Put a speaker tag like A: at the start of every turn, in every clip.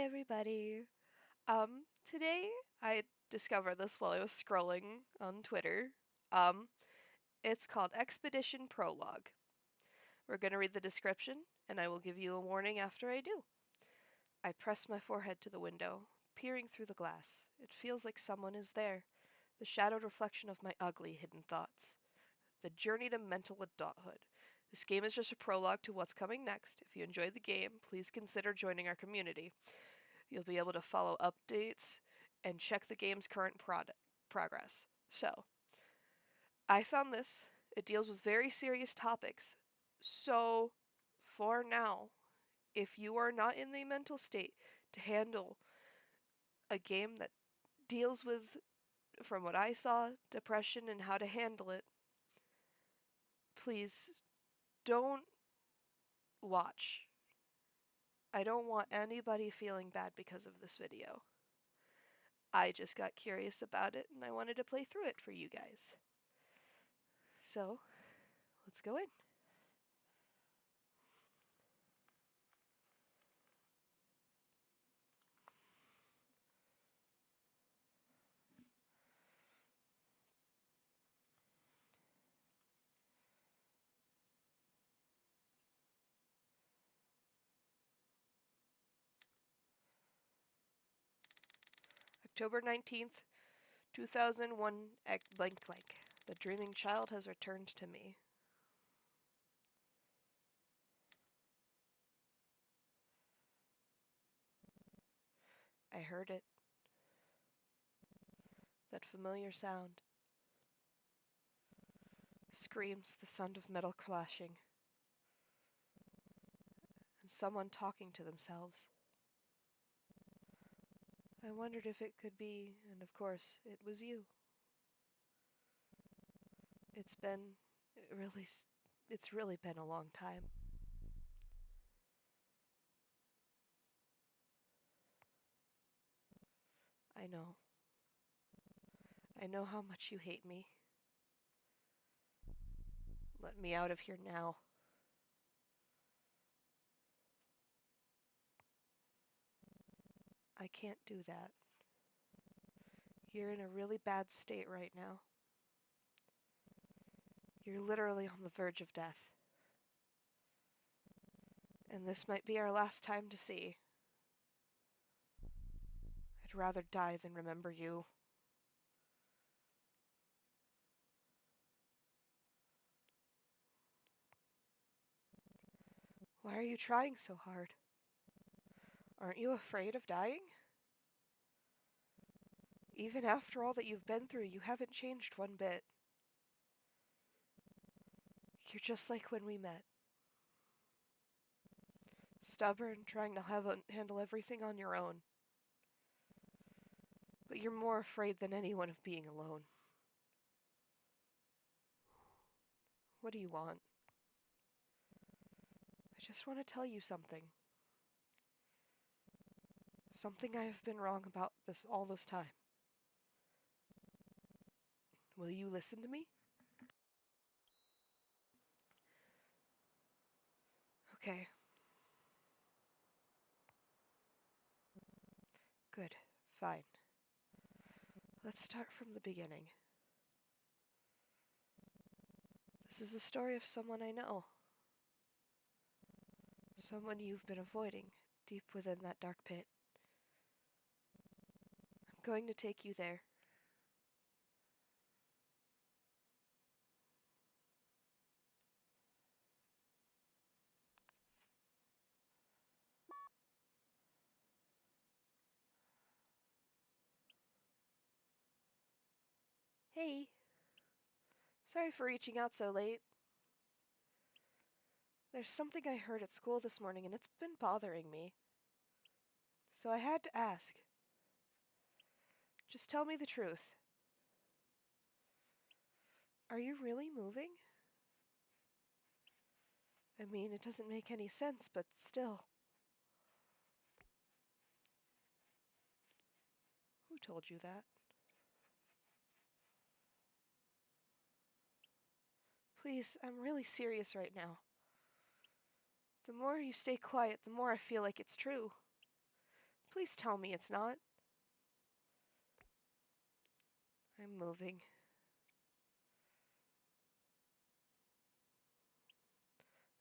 A: Hi everybody. Today I discovered this while I was scrolling on Twitter. Um, it's called Expedition Prologue. We're going to read the description, and I will give you a warning after I do. I press my forehead to the window, peering through the glass. It feels like someone is there, the shadowed reflection of my ugly, hidden thoughts. The journey to mental adulthood. This game is just a prologue to what's coming next. If you enjoyed the game, please consider joining our community. You'll be able to follow updates and check the game's current progress. So, I found this. It deals with very serious topics. So, for now, if you are not in the mental state to handle a game that deals with, from what I saw, depression and how to handle it, please don't watch. I don't want anybody feeling bad because of this video. I just got curious about it and I wanted to play through it for you guys. So, let's go in. October 19th, 2001, blank blank. The dreaming child has returned to me. I heard it. That familiar sound. Screams, the sound of metal clashing. And someone talking to themselves. I wondered if it could be, and of course, it was you. It's been really, it's really been a long time. I know. I know how much you hate me. Let me out of here now. I can't do that. You're in a really bad state right now. You're literally on the verge of death. And this might be our last time to see. I'd rather die than remember you. Why are you trying so hard? Aren't you afraid of dying? Even after all that you've been through, you haven't changed one bit. You're just like when we met. Stubborn, trying to handle everything on your own. But you're more afraid than anyone of being alone. What do you want? I just want to tell you something. Something I have been wrong about all this time. Will you listen to me? Okay. Good. Fine. Let's start from the beginning. This is the story of someone I know. Someone you've been avoiding, deep within that dark pit. I'm going to take you there. Hey. Sorry for reaching out so late. There's something I heard at school this morning and it's been bothering me. So I had to ask. Just tell me the truth. Are you really moving? I mean, it doesn't make any sense, but still. Who told you that? Please, I'm really serious right now. The more you stay quiet, the more I feel like it's true. Please tell me it's not. I'm moving.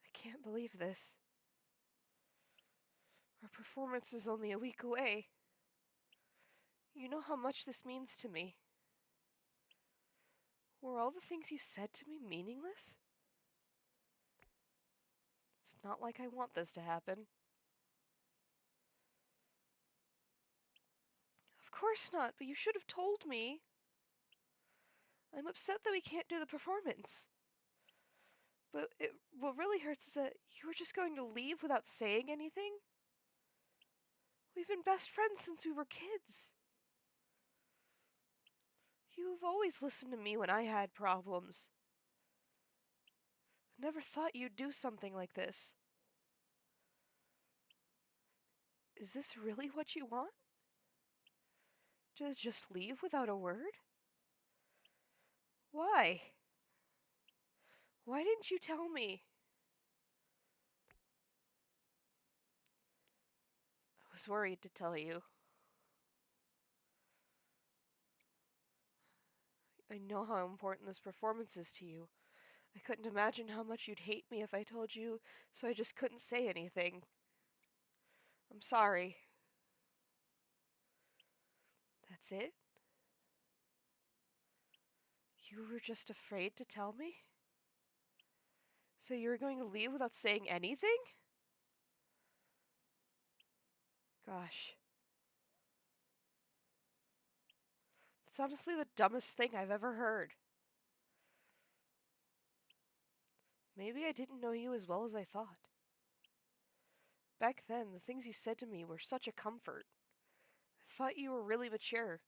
A: I can't believe this. Our performance is only a week away. You know how much this means to me. Were all the things you said to me meaningless? It's not like I want this to happen. Of course not, but you should have told me. I'm upset that we can't do the performance. But what really hurts is that you were just going to leave without saying anything? We've been best friends since we were kids. You've always listened to me when I had problems. I never thought you'd do something like this. Is this really what you want? To just leave without a word? Why? Why didn't you tell me? I was worried to tell you. I know how important this performance is to you. I couldn't imagine how much you'd hate me if I told you, so I just couldn't say anything. I'm sorry. That's it? You were just afraid to tell me? So you were going to leave without saying anything? Gosh. That's honestly the dumbest thing I've ever heard. Maybe I didn't know you as well as I thought. Back then, the things you said to me were such a comfort. I thought you were really mature.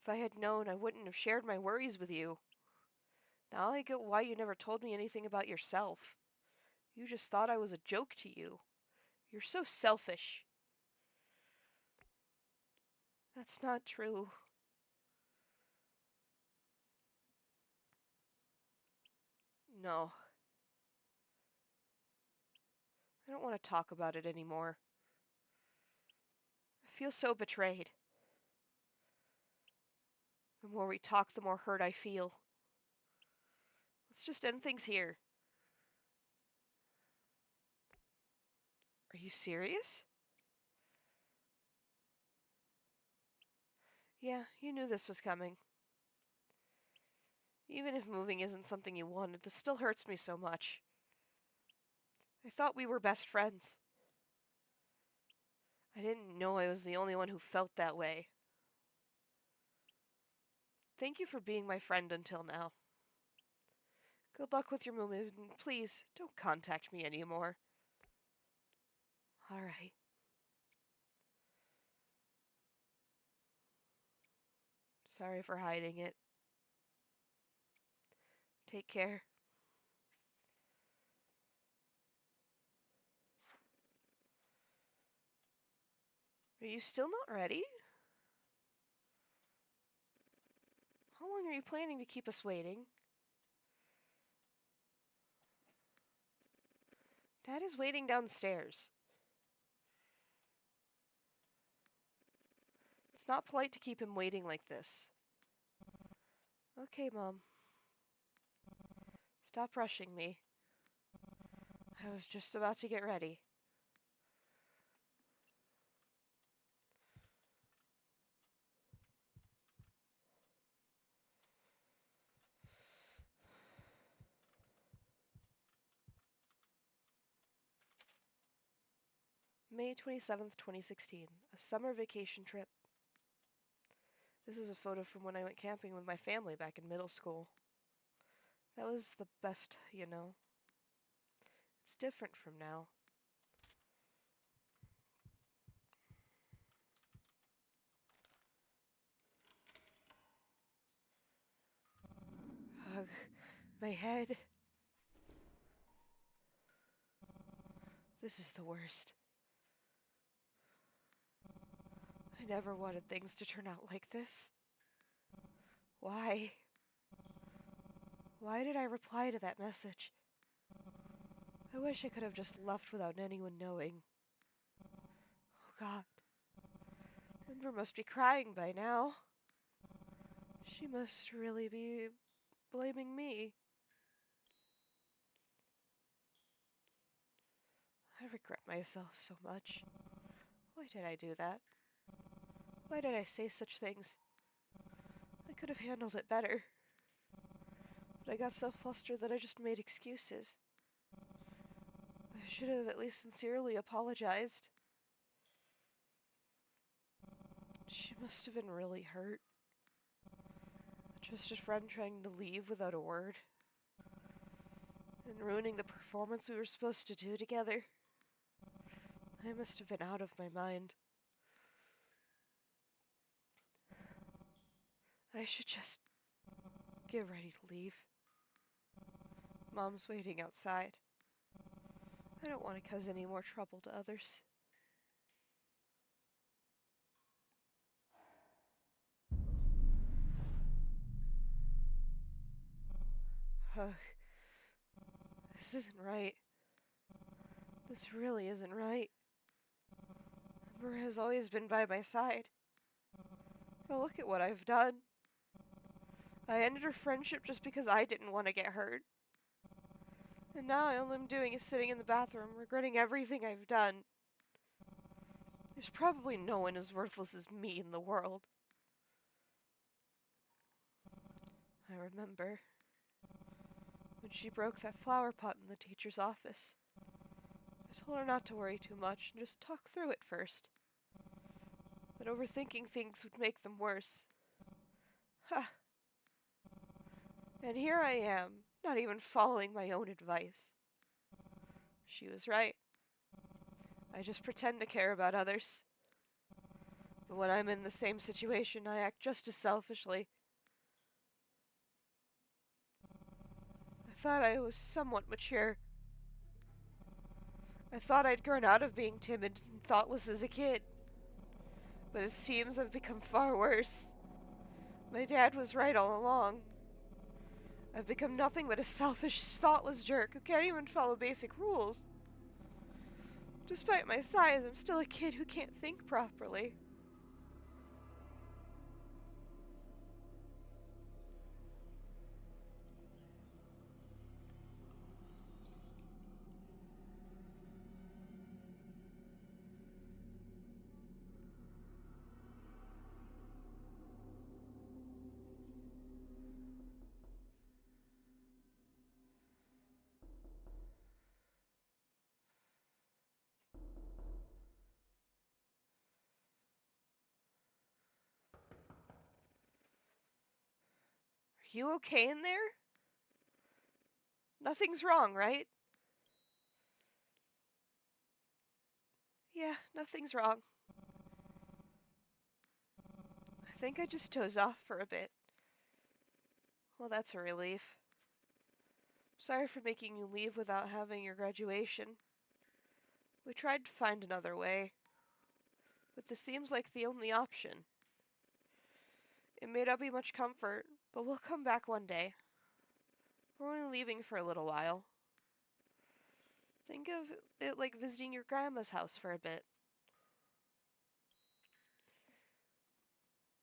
A: If I had known, I wouldn't have shared my worries with you. Now I get why you never told me anything about yourself. You just thought I was a joke to you. You're so selfish. That's not true. No. I don't want to talk about it anymore. I feel so betrayed. The more we talk, the more hurt I feel. Let's just end things here. Are you serious? Yeah, you knew this was coming. Even if moving isn't something you wanted, this still hurts me so much. I thought we were best friends. I didn't know I was the only one who felt that way. Thank you for being my friend until now. Good luck with your move, and please, don't contact me anymore. Alright. Sorry for hiding it. Take care. Are you still not ready? How long are you planning to keep us waiting? Dad is waiting downstairs. It's not polite to keep him waiting like this. Okay, Mom. Stop rushing me. I was just about to get ready. May 27th, 2016. A summer vacation trip. This is a photo from when I went camping with my family back in middle school. That was the best, you know. It's different from now. Ugh, my head. This is the worst. I never wanted things to turn out like this. Why? Why did I reply to that message? I wish I could have just left without anyone knowing. Oh God. Ember must be crying by now. She must really be blaming me. I regret myself so much. Why did I do that? Why did I say such things? I could have handled it better. But I got so flustered that I just made excuses. I should have at least sincerely apologized. She must have been really hurt. A trusted friend trying to leave without a word. And ruining the performance we were supposed to do together. I must have been out of my mind. I should just get ready to leave. Mom's waiting outside. I don't want to cause any more trouble to others. Ugh. This isn't right. This really isn't right. Ember has always been by my side. But look at what I've done. I ended her friendship just because I didn't want to get hurt. And now all I'm doing is sitting in the bathroom, regretting everything I've done. There's probably no one as worthless as me in the world. I remember when she broke that flower pot in the teacher's office. I told her not to worry too much and just talk through it first. That overthinking things would make them worse. Ha! And here I am, not even following my own advice. She was right. I just pretend to care about others. But when I'm in the same situation, I act just as selfishly. I thought I was somewhat mature. I thought I'd grown out of being timid and thoughtless as a kid. But it seems I've become far worse. My dad was right all along. I've become nothing but a selfish, thoughtless jerk who can't even follow basic rules. Despite my size, I'm still a kid who can't think properly. Are you okay in there? Nothing's wrong, right? Yeah, nothing's wrong. I think I just dozed off for a bit. Well, that's a relief. Sorry for making you leave without having your graduation. We tried to find another way, but this seems like the only option. It may not be much comfort, but we'll come back one day. We're only leaving for a little while. Think of it like visiting your grandma's house for a bit.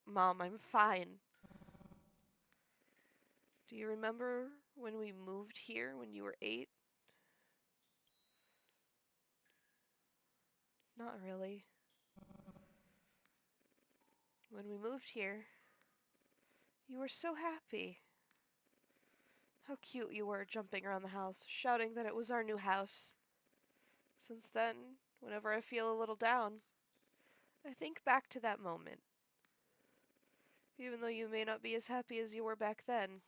A: Mom, I'm fine. Do you remember when we moved here when you were 8? Not really. When we moved here, you were so happy. How cute you were jumping around the house, shouting that it was our new house. Since then, whenever I feel a little down, I think back to that moment. Even though you may not be as happy as you were back then,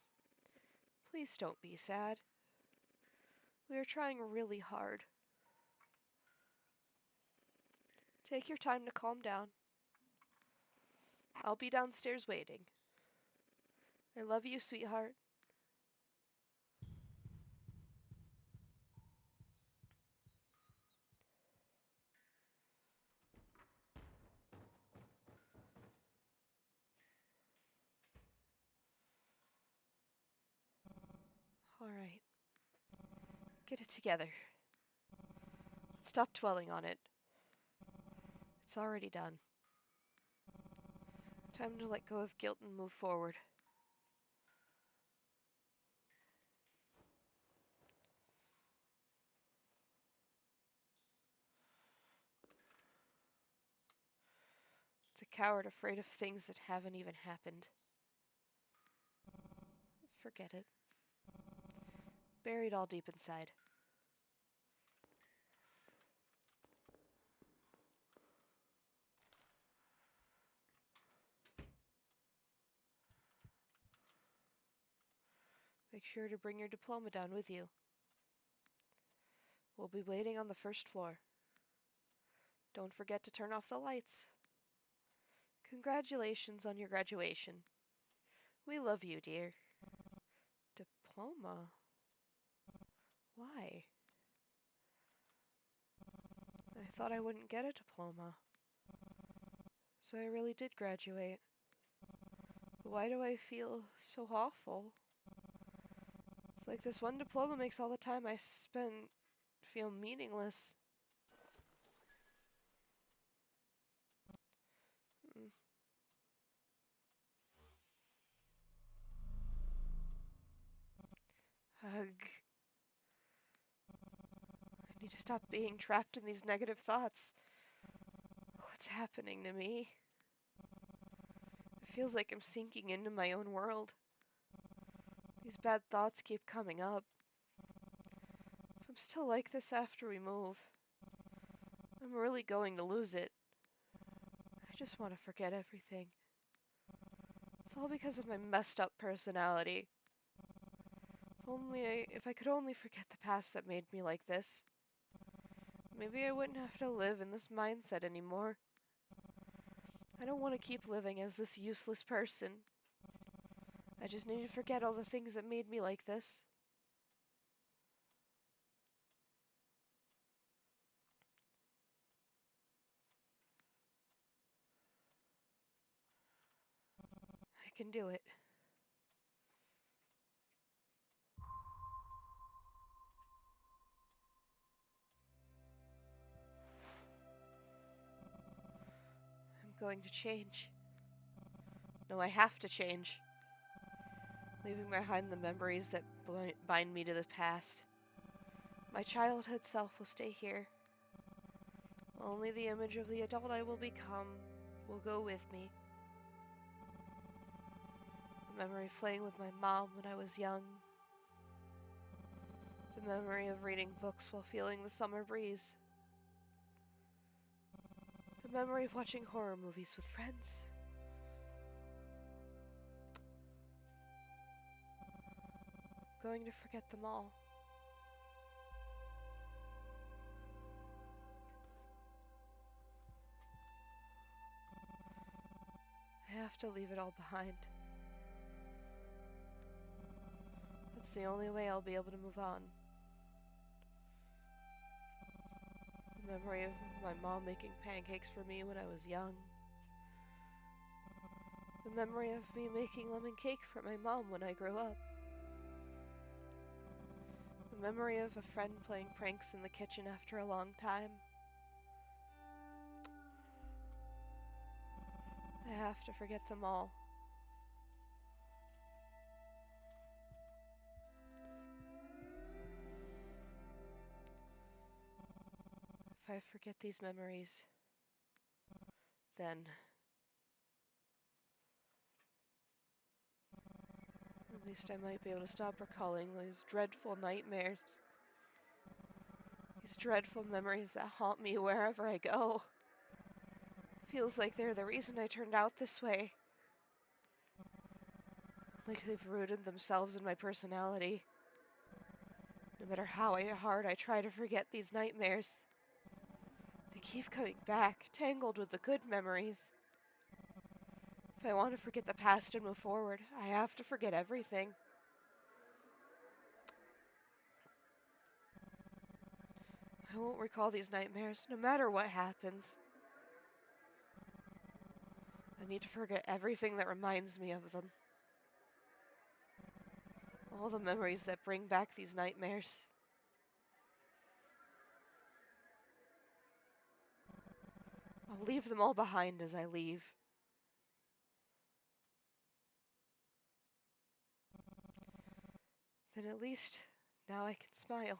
A: please don't be sad. We are trying really hard. Take your time to calm down. I'll be downstairs waiting. I love you, sweetheart. All right. Get it together. Stop dwelling on it. It's already done. It's time to let go of guilt and move forward. It's a coward afraid of things that haven't even happened. Forget it. Buried all deep inside. Make sure to bring your diploma down with you. We'll be waiting on the first floor. Don't forget to turn off the lights. Congratulations on your graduation. We love you, dear. Diploma? Why? I thought I wouldn't get a diploma. So I really did graduate. But why do I feel so awful? It's like this one diploma makes all the time I spent feel meaningless. Ugh. I need to stop being trapped in these negative thoughts. What's happening to me? It feels like I'm sinking into my own world. These bad thoughts keep coming up. If I'm still like this after we move, I'm really going to lose it. I just want to forget everything. It's all because of my messed up personality. If I could only forget the past that made me like this. Maybe I wouldn't have to live in this mindset anymore. I don't want to keep living as this useless person. I just need to forget all the things that made me like this. I can do it. I'm going to change. No, I have to change. Leaving behind the memories that bind me to the past. My childhood self will stay here. Only the image of the adult I will become will go with me. The memory of playing with my mom when I was young. The memory of reading books while feeling the summer breeze. The memory of watching horror movies with friends. I'm going to forget them all. I have to leave it all behind. That's the only way I'll be able to move on. The memory of my mom making pancakes for me when I was young. The memory of me making lemon cake for my mom when I grew up. The memory of a friend playing pranks in the kitchen after a long time. I have to forget them all. If I forget these memories, then at least I might be able to stop recalling those dreadful nightmares. These dreadful memories that haunt me wherever I go. Feels like they're the reason I turned out this way. Like they've rooted themselves in my personality. No matter how hard I try to forget these nightmares, they keep coming back, tangled with the good memories. If I want to forget the past and move forward, I have to forget everything. I won't recall these nightmares, no matter what happens. I need to forget everything that reminds me of them. All the memories that bring back these nightmares. I'll leave them all behind as I leave. Then at least now I can smile.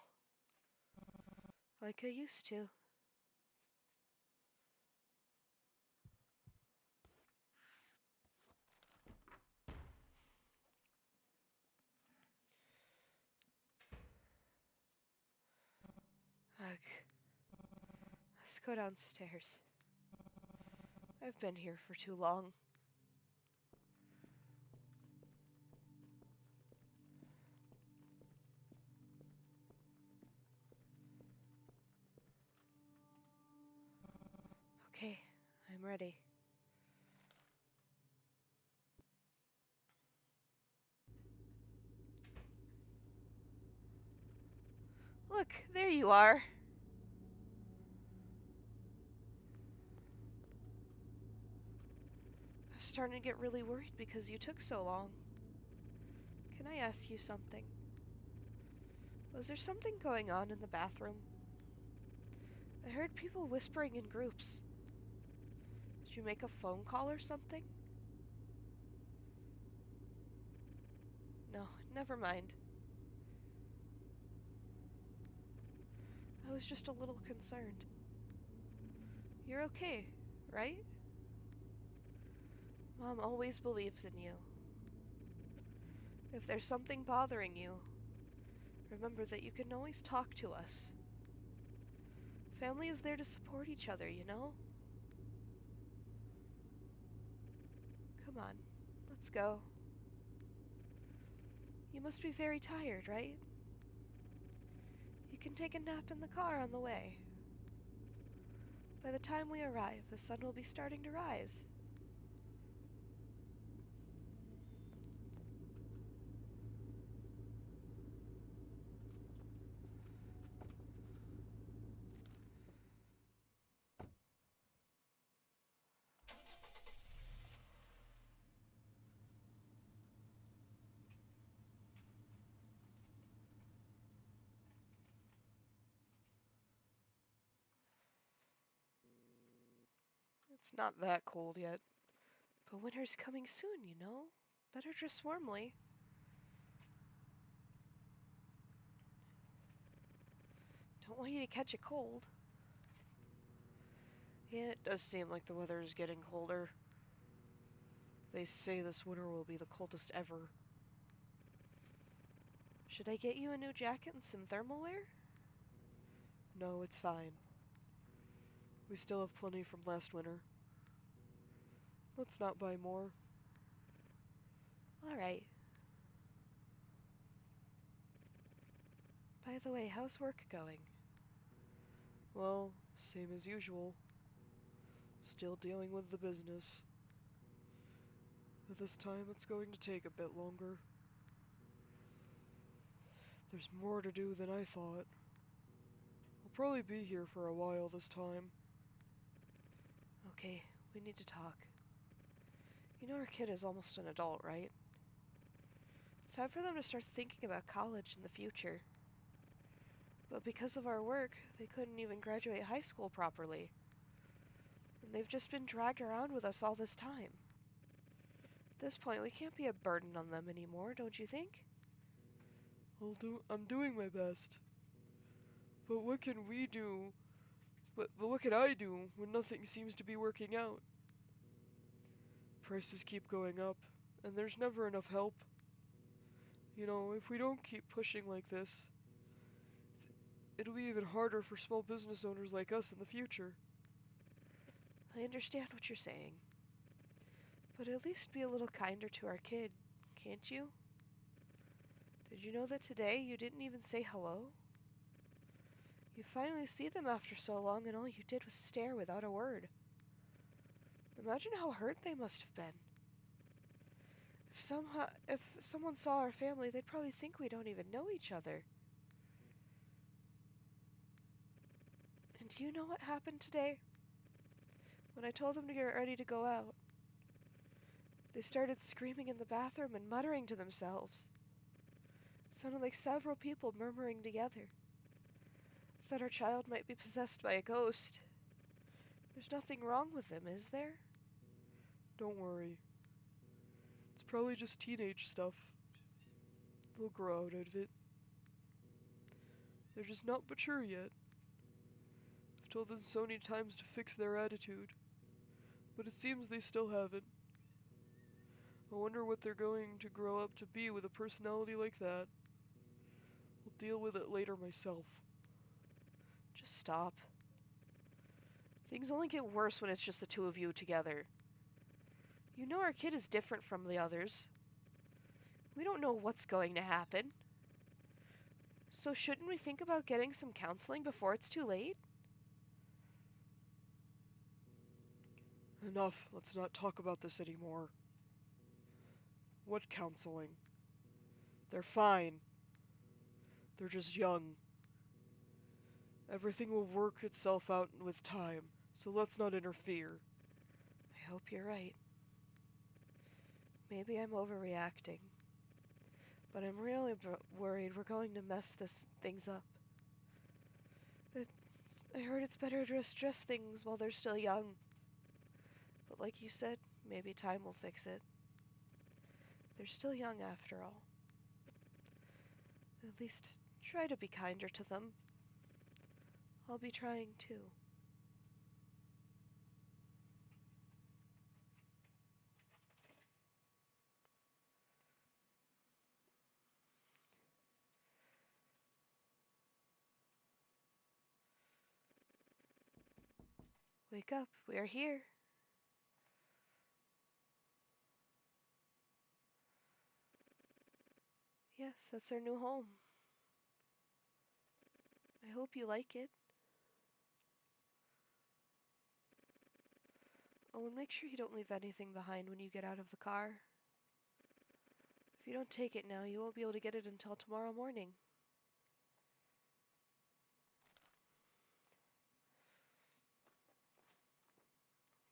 A: Like I used to. Ugh. Let's go downstairs. I've been here for too long. Okay, I'm ready. Look, there you are. I was starting to get really worried because you took so long. Can I ask you something? Was there something going on in the bathroom? I heard people whispering in groups. Did you make a phone call or something? No, never mind. I was just a little concerned. You're okay, right? Mom always believes in you. If there's something bothering you, remember that you can always talk to us. Family is there to support each other, you know? Come on, let's go. You must be very tired, right? You can take a nap in the car on the way. By the time we arrive, the sun will be starting to rise. It's not that cold yet, but winter's coming soon, you know? Better dress warmly. Don't want you to catch a cold. Yeah, it does seem like the weather is getting colder. They say this winter will be the coldest ever. Should I get you a new jacket and some thermal wear? No, it's fine. We still have plenty from last winter. Let's not buy more. Alright. By the way, how's work going? Well, same as usual. Still dealing with the business. But this time it's going to take a bit longer. There's more to do than I thought. I'll probably be here for a while this time. Okay, we need to talk. You know our kid is almost an adult, right? It's time for them to start thinking about college in the future. But because of our work, they couldn't even graduate high school properly. And they've just been dragged around with us all this time. At this point, we can't be a burden on them anymore, don't you think? I'm doing my best. But what can we do? But what can I do when nothing seems to be working out? Prices keep going up, and there's never enough help. You know, if we don't keep pushing like this, it'll be even harder for small business owners like us in the future. I understand what you're saying. But at least be a little kinder to our kid, can't you? Did you know that today you didn't even say hello? You finally see them after so long and all you did was stare without a word. Imagine how hurt they must have been. If someone saw our family, they'd probably think we don't even know each other. And do you know what happened today? When I told them to get ready to go out, they started screaming in the bathroom and muttering to themselves. It sounded like several people murmuring together. Thought our child might be possessed by a ghost. There's nothing wrong with him, is there?
B: Don't worry. It's probably just teenage stuff. They'll grow out of it. They're just not mature yet. I've told them so many times to fix their attitude, but it seems they still haven't. I wonder what they're going to grow up to be with a personality like that. I'll deal with it later myself.
A: Just stop. Things only get worse when it's just the two of you together. You know our kid is different from the others. We don't know what's going to happen. So shouldn't we think about getting some counseling before it's too late?
B: Enough. Let's not talk about this anymore. What counseling? They're fine. They're just young. Everything will work itself out with time, so let's not interfere.
A: I hope you're right. Maybe I'm overreacting. But I'm really worried we're going to mess things up. I heard it's better to stress things while they're still young. But like you said, maybe time will fix it. They're still young after all. At least try to be kinder to them. I'll be trying too. Wake up, we are here. Yes, that's our new home. I hope you like it. Oh, and make sure you don't leave anything behind when you get out of the car. If you don't take it now, you won't be able to get it until tomorrow morning.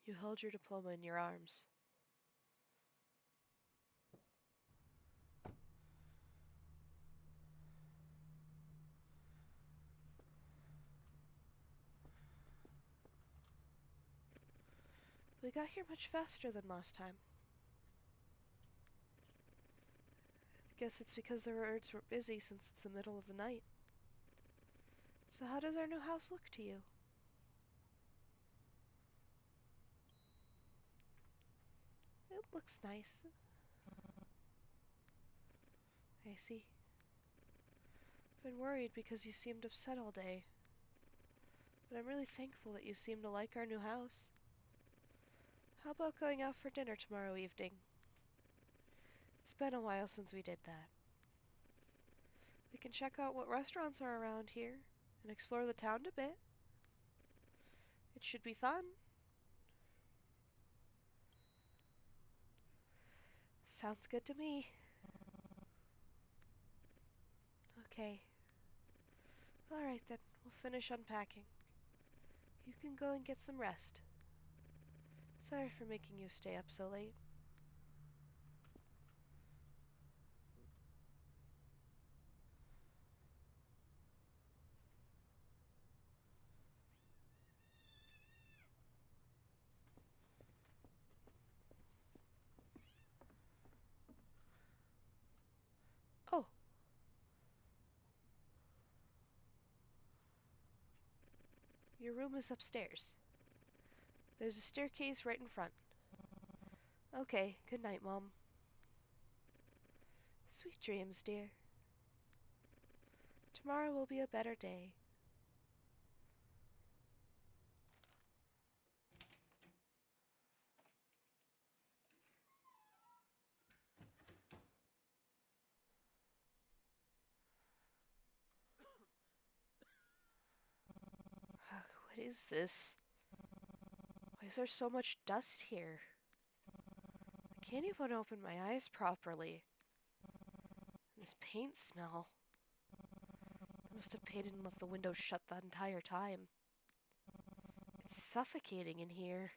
A: You held your diploma in your arms. We got here much faster than last time. I guess it's because the roads were busy since it's the middle of the night. So how does our new house look to you? It looks nice. I see. I've been worried because you seemed upset all day. But I'm really thankful that you seem to like our new house. How about going out for dinner tomorrow evening? It's been a while since we did that. We can check out what restaurants are around here and explore the town a bit. It should be fun. Sounds good to me. Okay. Alright then, we'll finish unpacking. You can go and get some rest. Sorry for making you stay up so late. Oh, your room is upstairs. There's a staircase right in front. Okay, good night, Mom. Sweet dreams, dear. Tomorrow will be a better day. Ugh, what is this? Why is there so much dust here? I can't even open my eyes properly. And this paint smell. I must have painted and left the window shut the entire time. It's suffocating in here.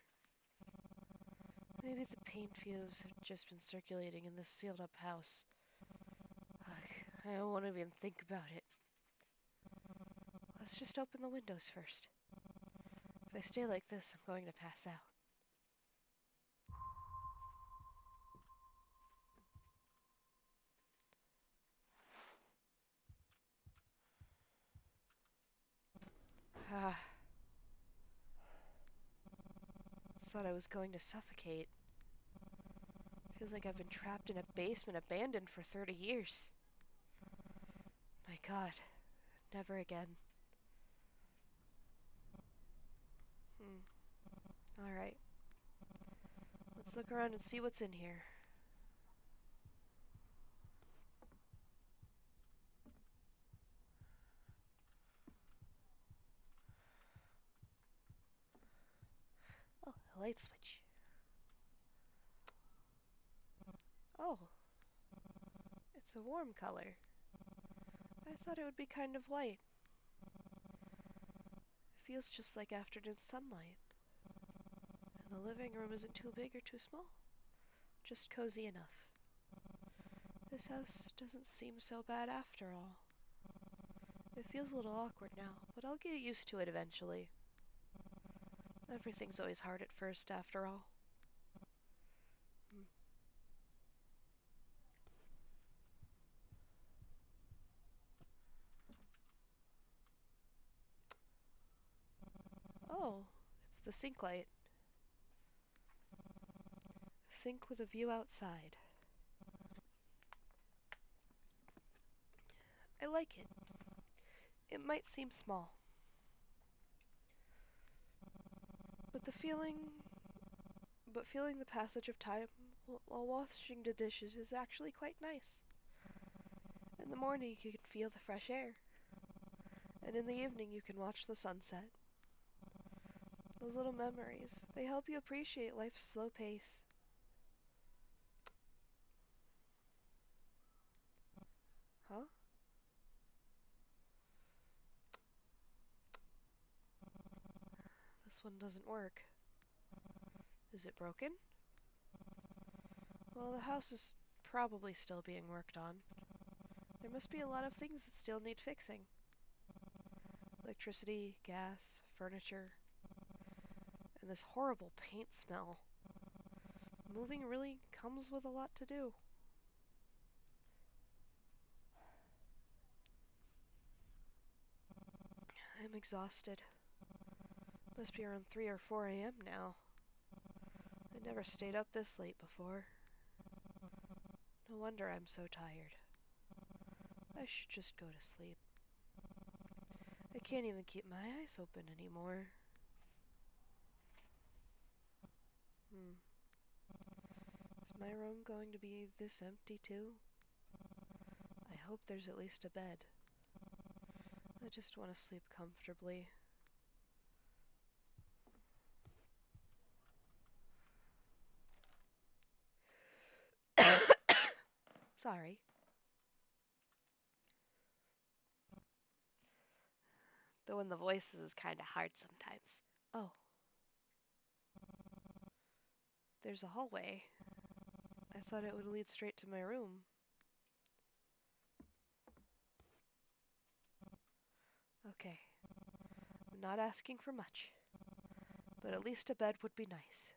A: Maybe the paint fumes have just been circulating in this sealed up house. Ugh, I don't want to even think about it. Let's just open the windows first. If I stay like this, I'm going to pass out. Ah, thought I was going to suffocate. Feels like I've been trapped in a basement abandoned for 30 years. My God, never again. Alright, let's look around and see what's in here. Oh, a light switch. Oh, it's a warm color. I thought it would be kind of white. It feels just like afternoon sunlight. And the living room isn't too big or too small. Just cozy enough. This house doesn't seem so bad after all. It feels a little awkward now, but I'll get used to it eventually. Everything's always hard at first, after all. Oh, it's the sink light. Sink with a view outside. I like it. It might seem small, but feeling the passage of time while washing the dishes is actually quite nice. In the morning you can feel the fresh air, and in the evening you can watch the sunset. Those little memories, they help you appreciate life's slow pace. Huh? This one doesn't work. Is it broken? Well, the house is probably still being worked on. There must be a lot of things that still need fixing. Electricity, gas, furniture, and this horrible paint smell. Moving really comes with a lot to do. I'm exhausted. Must be around 3 or 4 a.m. now. I never stayed up this late before. No wonder I'm so tired. I should just go to sleep. I can't even keep my eyes open anymore. Is my room going to be this empty too? I hope there's at least a bed. I just want to sleep comfortably. Sorry. Though in the voices is kinda hard sometimes. Oh, there's a hallway. I thought it would lead straight to my room. Okay. I'm not asking for much, but at least a bed would be nice.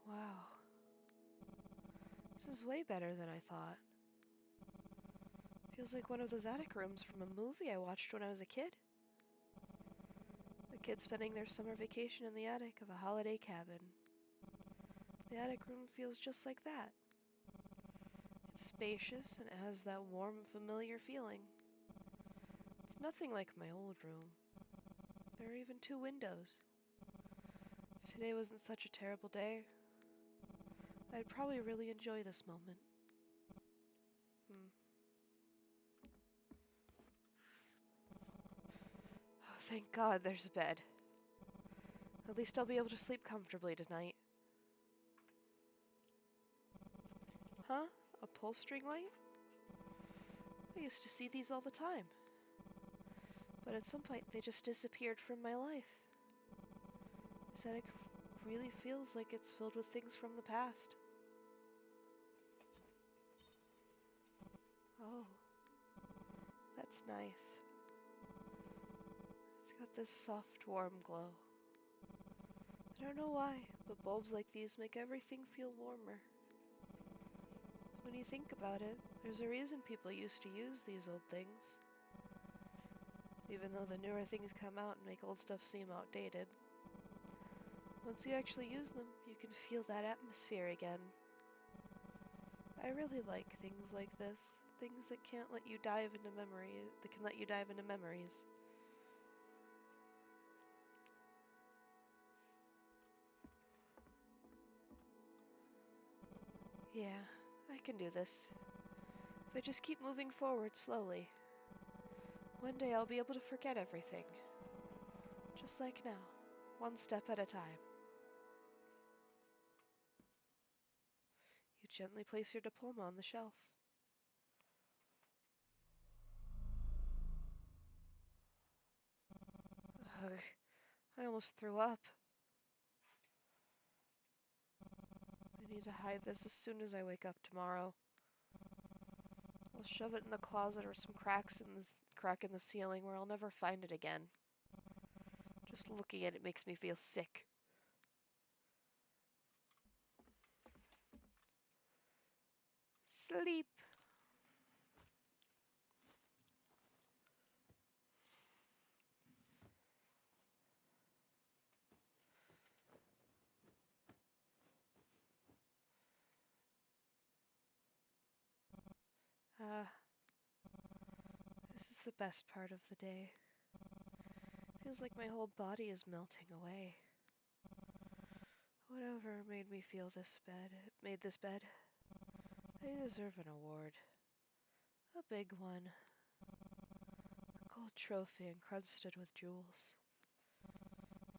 A: Wow. This is way better than I thought. Feels like one of those attic rooms from a movie I watched when I was a kid. The kids spending their summer vacation in the attic of a holiday cabin. The attic room feels just like that. It's spacious and it has that warm, familiar feeling. It's nothing like my old room. There are even 2 windows. If today wasn't such a terrible day, I'd probably really enjoy this moment. Oh, thank God there's a bed. At least I'll be able to sleep comfortably tonight. Huh? A pull string light? I used to see these all the time. But at some point they just disappeared from my life. This attic really feels like it's filled with things from the past. It's nice. It's got this soft, warm glow. I don't know why, but bulbs like these make everything feel warmer. When you think about it, there's a reason people used to use these old things. Even though the newer things come out and make old stuff seem outdated. Once you actually use them, you can feel that atmosphere again. I really like things like this. Things that can't let you dive into memory, that can let you dive into memories. Yeah, I can do this. If I just keep moving forward slowly, one day I'll be able to forget everything. Just like now, one step at a time. You gently place your diploma on the shelf. Ugh, I almost threw up. I need to hide this as soon as I wake up tomorrow. I'll shove it in the closet or some crack in the ceiling where I'll never find it again. Just looking at it makes me feel sick. Sleep. This is the best part of the day. Feels like my whole body is melting away. Whatever made me made this bed. I deserve an award. A big one. A gold trophy encrusted with jewels.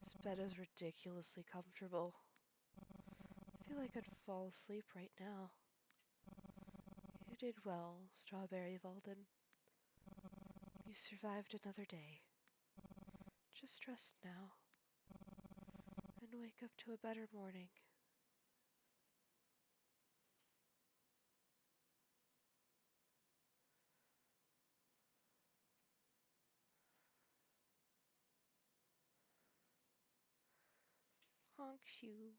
A: This bed is ridiculously comfortable. I feel like I'd fall asleep right now. You did well, Strawberry Valden. You survived another day. Just rest now, and wake up to a better morning. Honk shoe.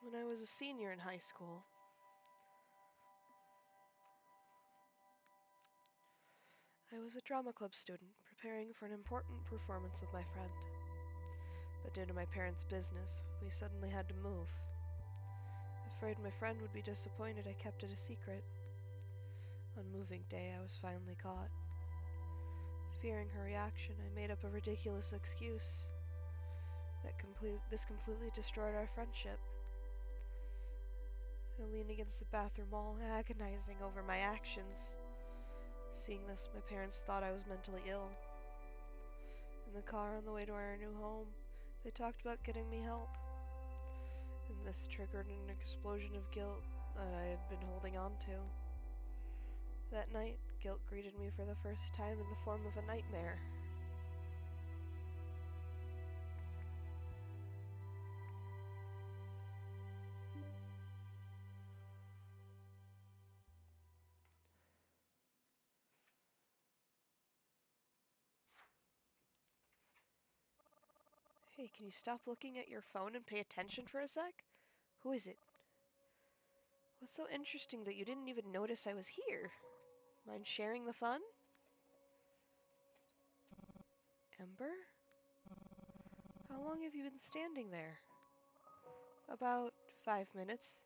A: When I was a senior in high school, I was a drama club student preparing for an important performance with my friend. But due to my parents' business, we suddenly had to move. Afraid my friend would be disappointed, I kept it a secret. On moving day, I was finally caught. Fearing her reaction, I made up a ridiculous excuse. This completely destroyed our friendship. I leaned against the bathroom wall, agonizing over my actions. Seeing this, my parents thought I was mentally ill. In the car on the way to our new home, they talked about getting me help. And this triggered an explosion of guilt that I had been holding on to. That night, guilt greeted me for the first time in the form of a nightmare. Hey, can you stop looking at your phone and pay attention for a sec? Who is it? What's so interesting that you didn't even notice I was here? Mind sharing the fun? Ember? How long have you been standing there? About 5 minutes.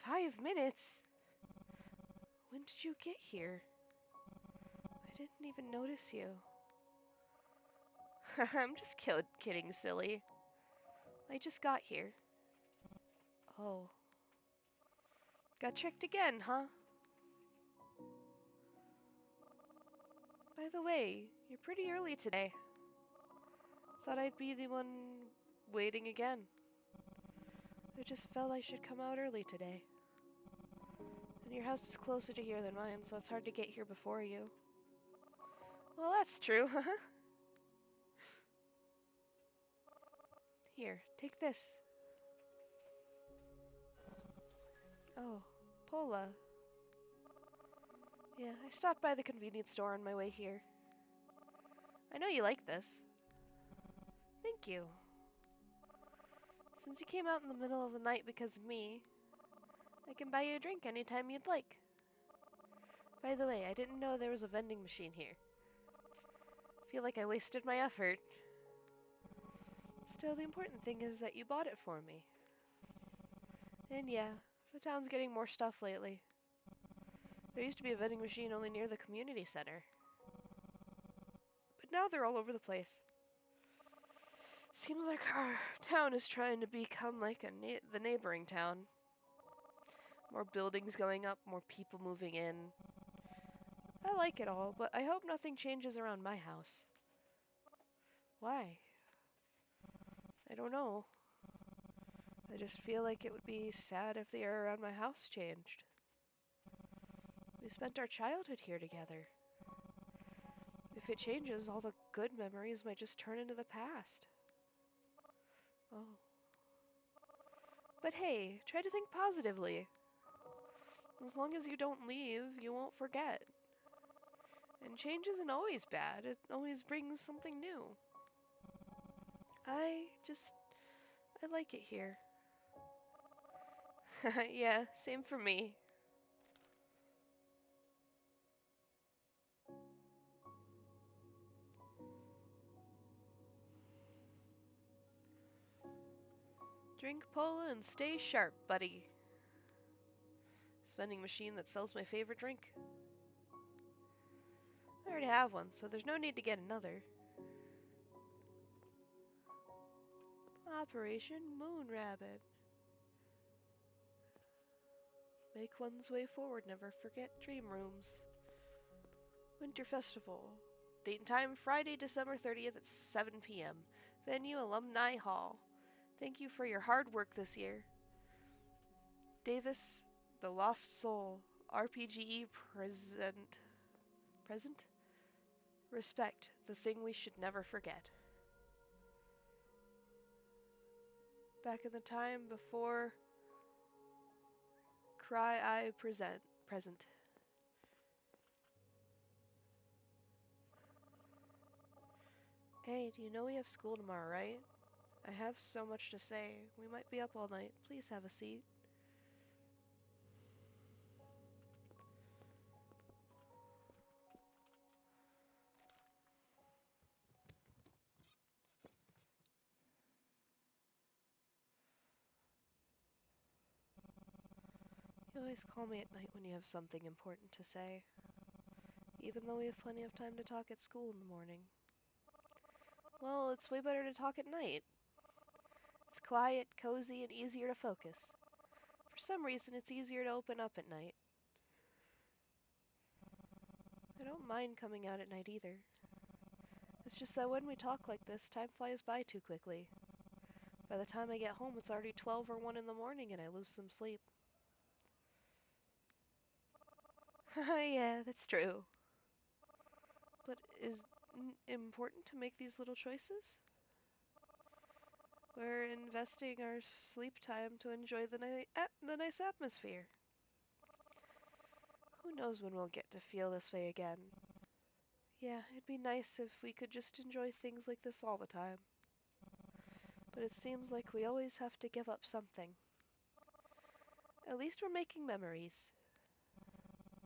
A: 5 minutes? When did you get here? I didn't even notice you. I'm just kidding, silly. I just got here. Oh. Got tricked again, huh? By the way, you're pretty early today. Thought I'd be the one waiting again. I just felt I should come out early today. And your house is closer to here than mine, so it's hard to get here before you. Well, that's true. Here, take this. Oh, Pola. Yeah, I stopped by the convenience store on my way here. I know you like this. Thank you. Since you came out in the middle of the night because of me, I can buy you a drink anytime you'd like. By the way, I didn't know there was a vending machine here. I feel like I wasted my effort. Still, the important thing is that you bought it for me. And yeah, the town's getting more stuff lately. There used to be a vending machine only near the community center. But now they're all over the place. Seems like our town is trying to become like the neighboring town. More buildings going up, more people moving in. I like it all, but I hope nothing changes around my house. Why? I don't know. I just feel like it would be sad if the air around my house changed. We spent our childhood here together. If it changes, all the good memories might just turn into the past. Oh. But hey, try to think positively. As long as you don't leave, you won't forget. And change isn't always bad, it always brings something new. I like it here. Yeah, same for me. Drink Pola and stay sharp, buddy. This vending machine that sells my favorite drink. I already have one, so there's no need to get another. Operation Moon Rabbit. Make one's way forward, never forget dream rooms. Winter Festival. Date and time Friday, December 30th at 7 p.m. Venue Alumni Hall. Thank you for your hard work this year. Davis, The Lost Soul, RPGE present. Present? Respect, the thing we should never forget. Back in the time before Cry I present. Hey, do you know we have school tomorrow, right? I have so much to say. We might be up all night. Please have a seat. You always call me at night when you have something important to say, even though we have plenty of time to talk at school in the morning. Well, it's way better to talk at night. It's quiet, cozy, and easier to focus. For some reason, it's easier to open up at night. I don't mind coming out at night either. It's just that when we talk like this, time flies by too quickly. By the time I get home, it's already 12 or 1 in the morning and I lose some sleep. Yeah, that's true. But is it important to make these little choices? We're investing our sleep time to enjoy the nice atmosphere. Who knows when we'll get to feel this way again? Yeah, it'd be nice if we could just enjoy things like this all the time. But it seems like we always have to give up something. At least we're making memories.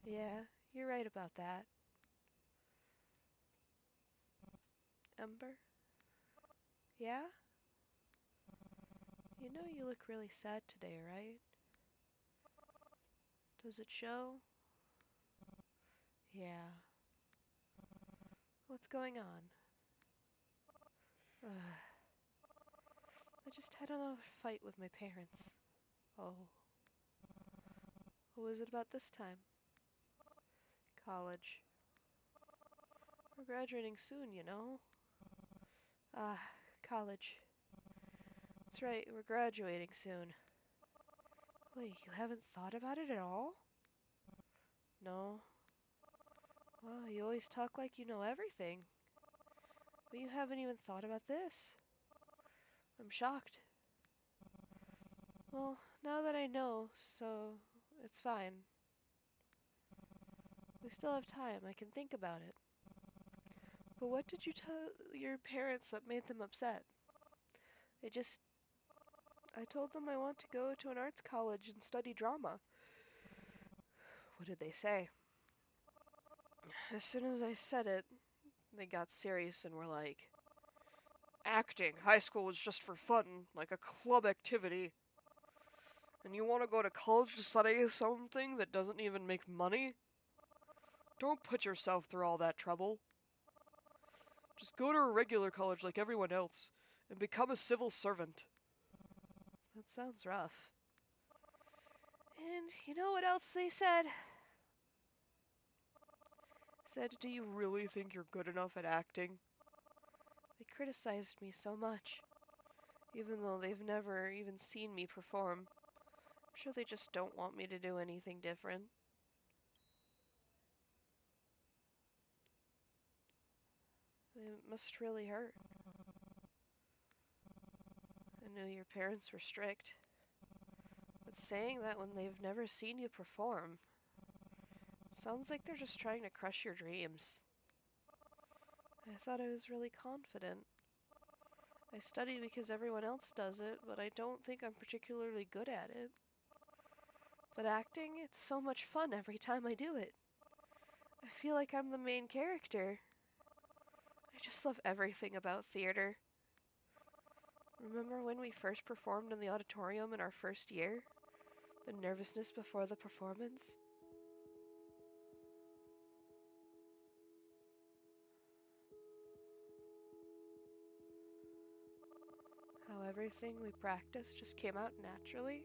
A: Yeah, you're right about that. Ember? Yeah? You know you look really sad today, right? Does it show? Yeah. What's going on? Ugh. I just had another fight with my parents. Oh. What was it about this time? College. We're graduating soon, you know? Ah, college. That's right, we're graduating soon. Wait, you haven't thought about it at all? No? Wow, you always talk like you know everything. But you haven't even thought about this. I'm shocked. Well, now that I know, so it's fine. We still have time. I can think about it. But what did you tell your parents that made them upset? They just. I told them I want to go to an arts college and study drama. What did they say? As soon as I said it, they got serious and were like, acting. High school was just for fun, like a club activity. And you want to go to college to study something that doesn't even make money? Don't put yourself through all that trouble. Just go to a regular college like everyone else and become a civil servant. That sounds rough. And you know what else they said? Said,
B: Do you really think you're good enough at acting?
A: they criticized me so much, even though they've never even seen me perform. I'm sure they just don't want me to do anything different. It must really hurt. I knew your parents were strict, but saying that when they've never seen you perform, sounds like they're just trying to crush your dreams. I thought I was really confident. I study because everyone else does it, but I don't think I'm particularly good at it. But acting, it's so much fun every time I do it. I feel like I'm the main character. I just love everything about theater. Remember when we first performed in the auditorium in our first year? The nervousness before the performance? How everything we practiced just came out naturally?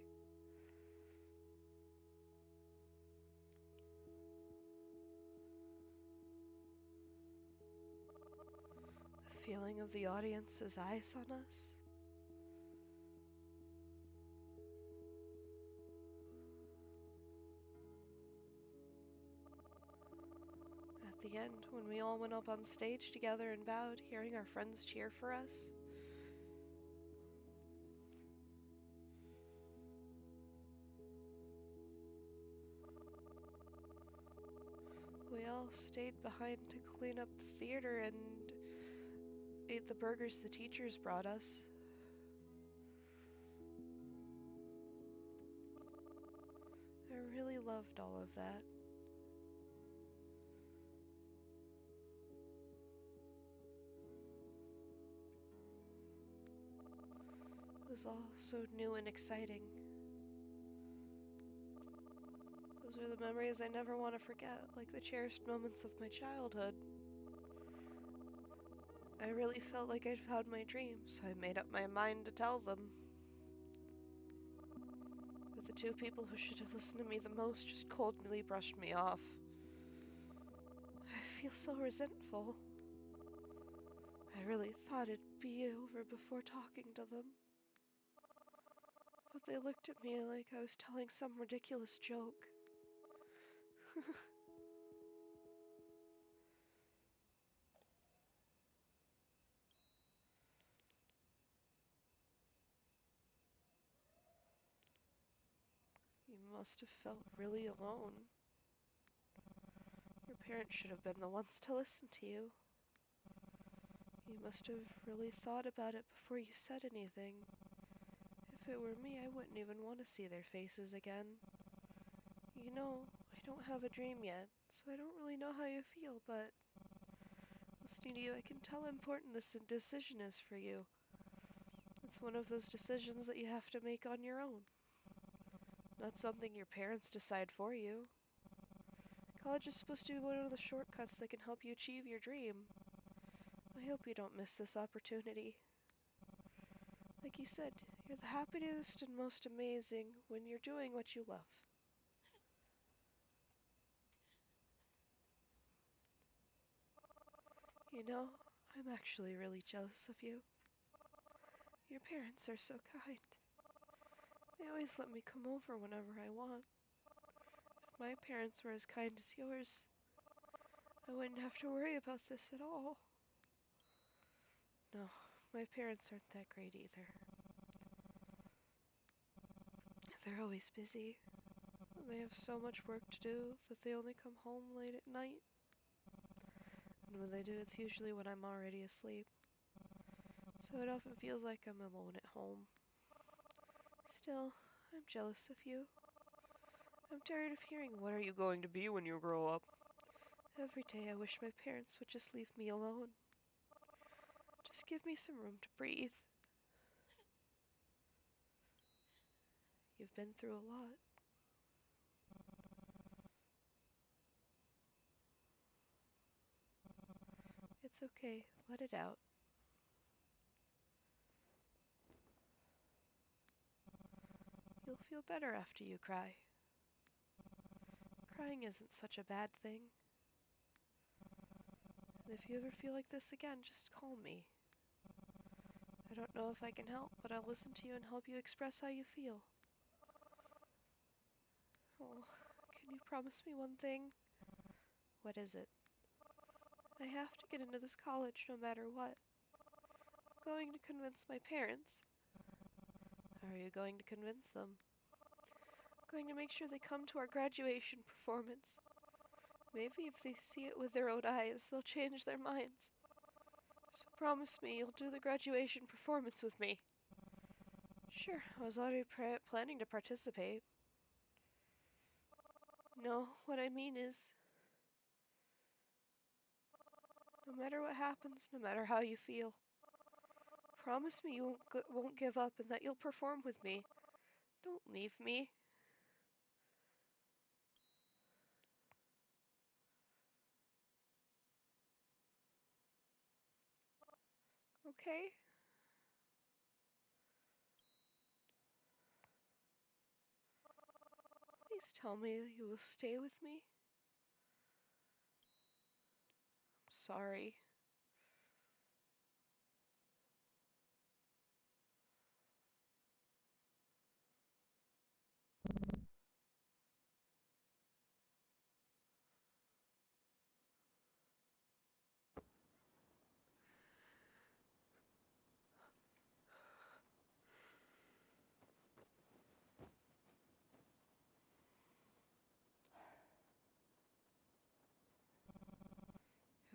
A: The feeling of the audience's eyes on us? At the end, when we all went up on stage together and bowed, hearing our friends cheer for us? We all stayed behind to clean up the theater and ate the burgers the teachers brought us. I really loved all of that. It was all so new and exciting. Those are the memories I never want to forget, like the cherished moments of my childhood. I really felt like I'd found my dream, so I made up my mind to tell them. But the two people who should have listened to me the most just coldly brushed me off. I feel so resentful. I really thought it'd be over before talking to them. But they looked at me like I was telling some ridiculous joke. You must have felt really alone. Your parents should have been the ones to listen to you. You must have really thought about it before you said anything. If it were me, I wouldn't even want to see their faces again. You know, I don't have a dream yet, so I don't really know how you feel, but listening to you, I can tell how important this decision is for you. It's one of those decisions that you have to make on your own, not something your parents decide for you. College is supposed to be one of the shortcuts that can help you achieve your dream. I hope you don't miss this opportunity. Like you said, you're the happiest and most amazing when you're doing what you love. You know, I'm actually really jealous of you. Your parents are so kind. They always let me come over whenever I want. If my parents were as kind as yours, I wouldn't have to worry about this at all. No, my parents aren't that great either. They're always busy. They have so much work to do that they only come home late at night. And when they do, it's usually when I'm already asleep. So it often feels like I'm alone at home. Still, I'm jealous of you. I'm tired of hearing, "What are you going to be when you grow up?" Every day I wish my parents would just leave me alone. Just give me some room to breathe. You've been through a lot. It's okay. Let it out. You'll feel better after you cry. Crying isn't such a bad thing. And if you ever feel like this again, just call me. I don't know if I can help, but I'll listen to you and help you express how you feel. Oh, can you promise me one thing? What is it? I have to get into this college no matter what. I'm going to convince my parents. How are you going to convince them? I'm going to make sure they come to our graduation performance. Maybe if they see it with their own eyes, they'll change their minds. So promise me you'll do the graduation performance with me. Sure, I was already planning to participate. No, what I mean is, no matter what happens, no matter how you feel, promise me you won't give up and that you'll perform with me. Don't leave me. Okay? Please tell me you will stay with me. I'm sorry.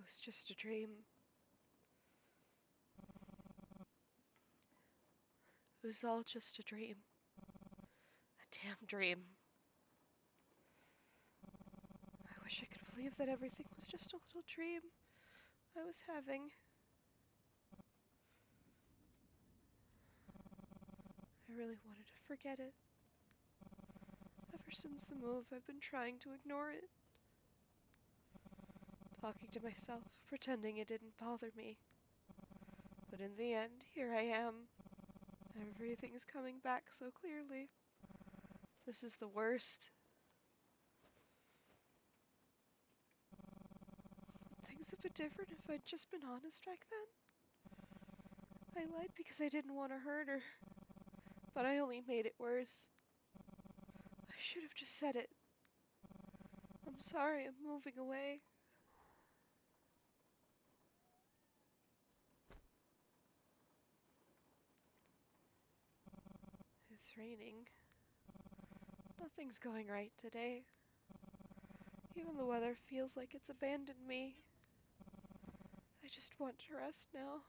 A: It was just a dream. It was all just a dream. A damn dream. I wish I could believe that everything was just a little dream I was having. I really wanted to forget it. Ever since the move, I've been trying to ignore it. Talking to myself, pretending it didn't bother me. But in the end, here I am. Everything's coming back so clearly. This is the worst. Things have been different if I'd just been honest back then. I lied because I didn't want to hurt her, but I only made it worse. I should have just said it. I'm sorry, I'm moving away. It's raining. Nothing's going right today. Even the weather feels like it's abandoned me. I just want to rest now.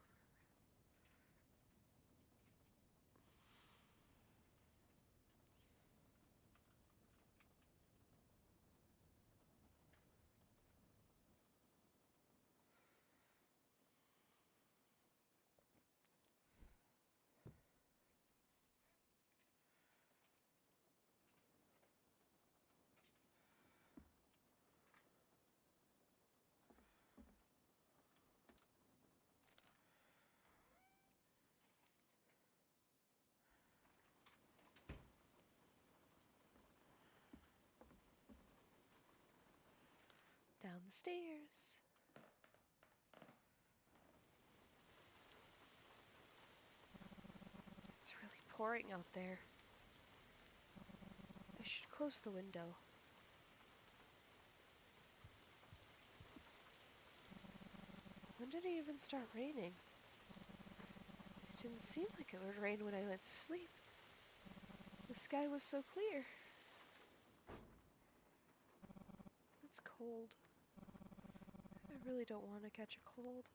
A: Down the stairs. It's really pouring out there. I should close the window. When did it even start raining? It didn't seem like it would rain when I went to sleep. The sky was so clear. It's cold. I really don't want to catch a cold.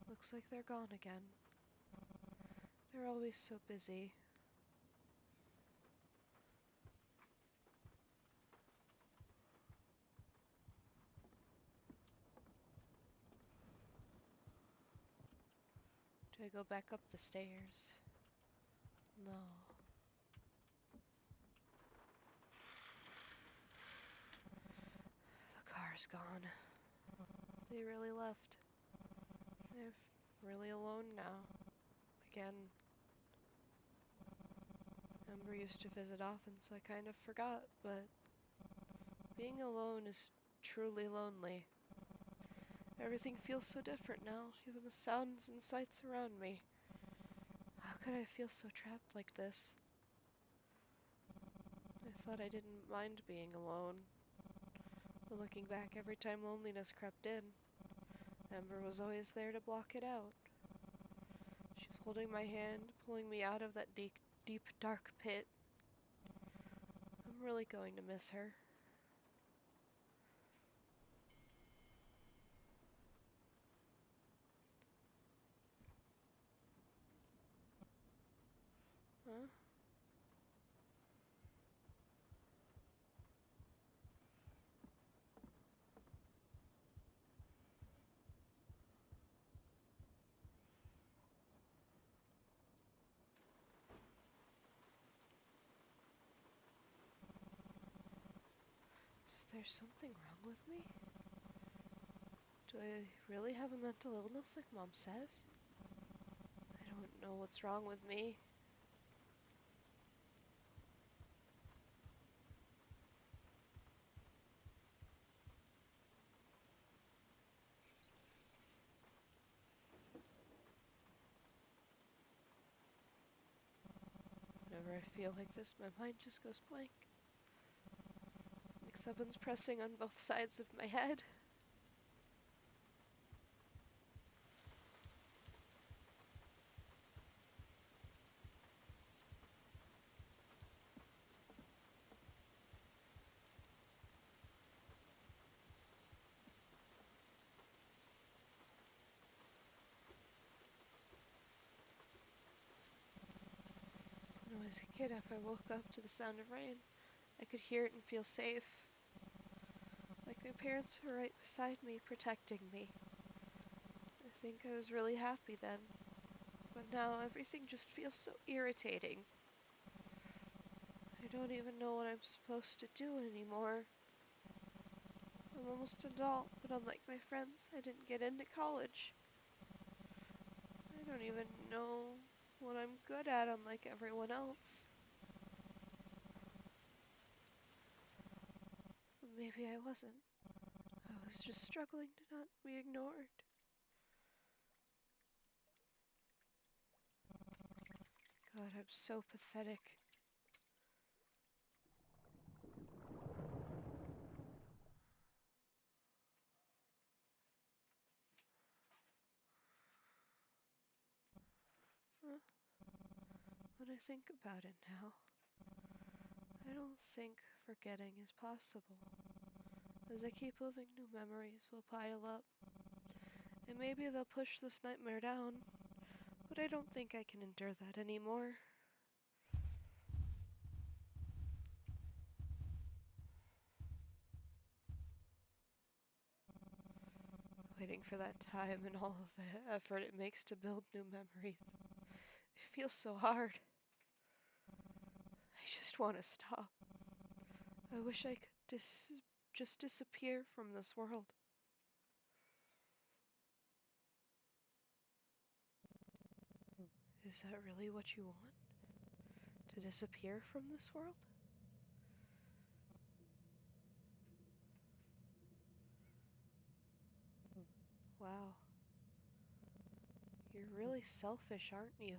A: Looks like they're gone again. They're always so busy. Do I go back up the stairs? No. The car's gone. They really left. I'm really alone now. Again. Ember used to visit often, so I kind of forgot, but being alone is truly lonely. Everything feels so different now, even the sounds and sights around me. How could I feel so trapped like this? I thought I didn't mind being alone. But looking back, every time loneliness crept in, Ember was always there to block it out. She's holding my hand, pulling me out of that deep, deep, dark pit. I'm really going to miss her. Huh? Is there something wrong with me? Do I really have a mental illness like Mom says? I don't know what's wrong with me. Whenever I feel like this, my mind just goes blank. Like someone's pressing on both sides of my head. When I was a kid, if I woke up to the sound of rain, I could hear it and feel safe. Like my parents were right beside me, protecting me. I think I was really happy then. But now everything just feels so irritating. I don't even know what I'm supposed to do anymore. I'm almost an adult, but unlike my friends, I didn't get into college. I don't even know what I'm good at, unlike everyone else. But maybe I wasn't. I was just struggling to not be ignored. God, I'm so pathetic. Huh? When I think about it now, I don't think forgetting is possible. As I keep moving, new memories will pile up. And maybe they'll push this nightmare down, but I don't think I can endure that anymore. Waiting for that time and all of the effort it makes to build new memories. It feels so hard. I just want to stop. I wish I could just disappear from this world. Is that really what you want? To disappear from this world? Wow. You're really selfish, aren't you?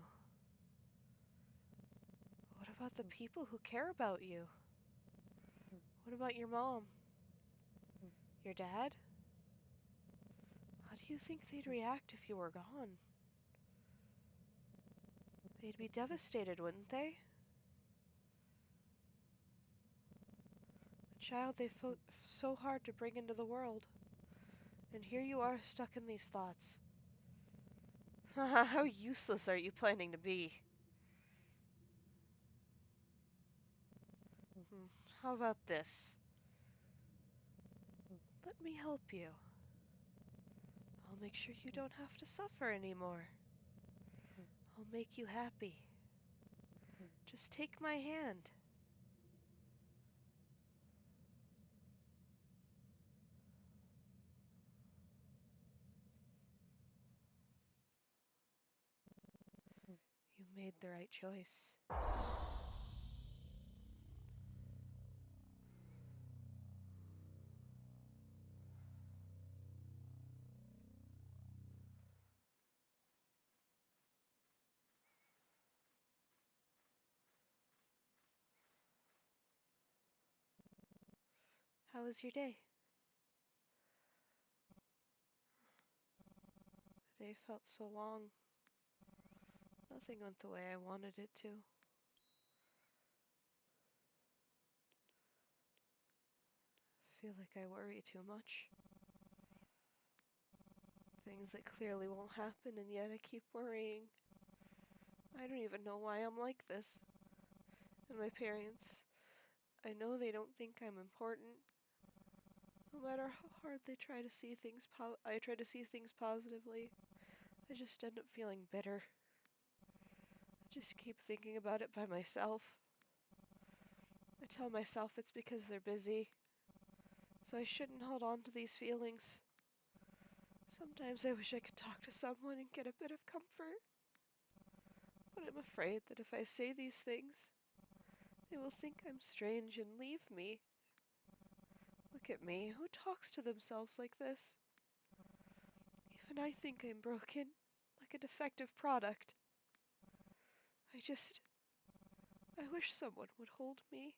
A: What about the people who care about you? What about your mom? Your dad? How do you think they'd react if you were gone? They'd be devastated, wouldn't they? A child they fought so hard to bring into the world. And here you are stuck in these thoughts. How useless are you planning to be? How about this? Let me help you. I'll make sure you don't have to suffer anymore. I'll make you happy. Just take my hand. You made the right choice. How was your day? The day felt so long. Nothing went the way I wanted it to. I feel like I worry too much. Things that clearly won't happen, and yet I keep worrying. I don't even know why I'm like this. And my parents, I know they don't think I'm important. No matter how hard they try to see things, I try to see things positively. I just end up feeling bitter. I just keep thinking about it by myself. I tell myself it's because they're busy, so I shouldn't hold on to these feelings. Sometimes I wish I could talk to someone and get a bit of comfort. But I'm afraid that if I say these things, they will think I'm strange and leave me. Look at me, who talks to themselves like this? Even I think I'm broken, like a defective product. I wish someone would hold me.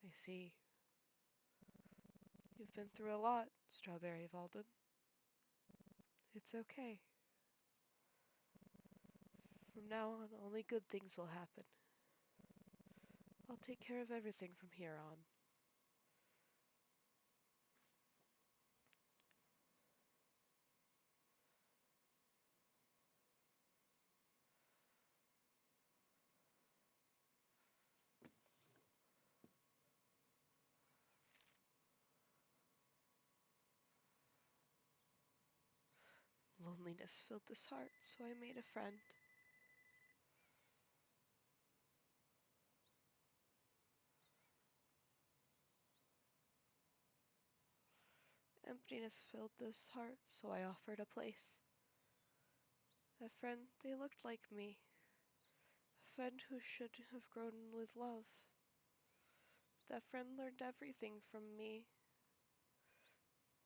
A: I see. You've been through a lot, Strawberry Valden. It's okay. From now on, only good things will happen. I'll take care of everything from here on. Loneliness filled this heart, so I made a friend. Emptiness filled this heart, so I offered a place. That friend, they looked like me. A friend who should have grown with love. That friend learned everything from me.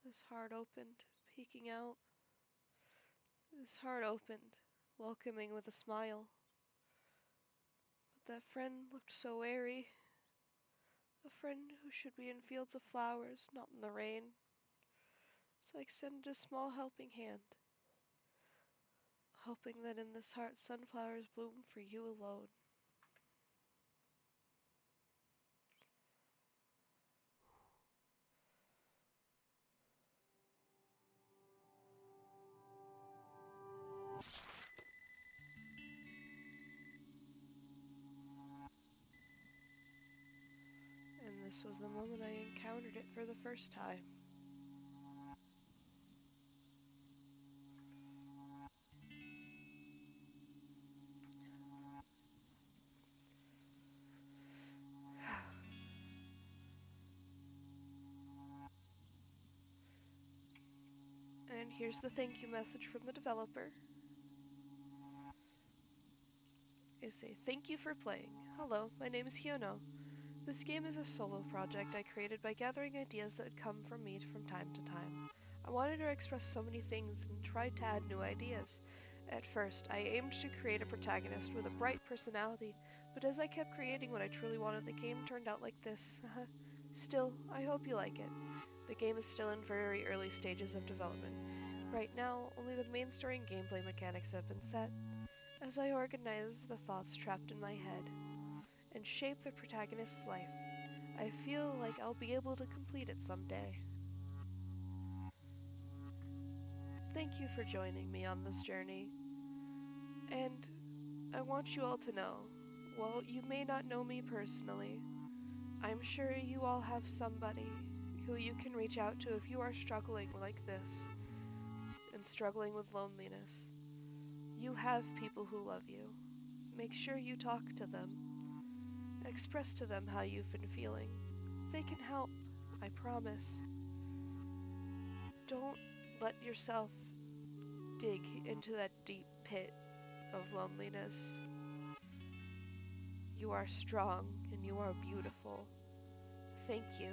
A: This heart opened, peeking out. This heart opened, welcoming with a smile. But that friend looked so airy. A friend who should be in fields of flowers, not in the rain. So I extended a small helping hand, hoping that in this heart sunflowers bloom for you alone. And this was the moment I encountered it for the first time. And here's the thank you message from the developer. It says, thank you for playing. Hello, my name is Hyono. This game is a solo project I created by gathering ideas that come from me from time to time. I wanted to express so many things and tried to add new ideas. At first, I aimed to create a protagonist with a bright personality, but as I kept creating what I truly wanted, the game turned out like this. Still, I hope you like it. The game is still in very early stages of development. Right now, only the main story and gameplay mechanics have been set. As I organize the thoughts trapped in my head and shape the protagonist's life, I feel like I'll be able to complete it someday. Thank you for joining me on this journey, and I want you all to know, while you may not know me personally, I'm sure you all have somebody who you can reach out to if you are struggling like this and struggling with loneliness. You have people who love you. Make sure you talk to them. Express to them how you've been feeling. They can help, I promise. Don't let yourself dig into that deep pit of loneliness. You are strong and you are beautiful. Thank you.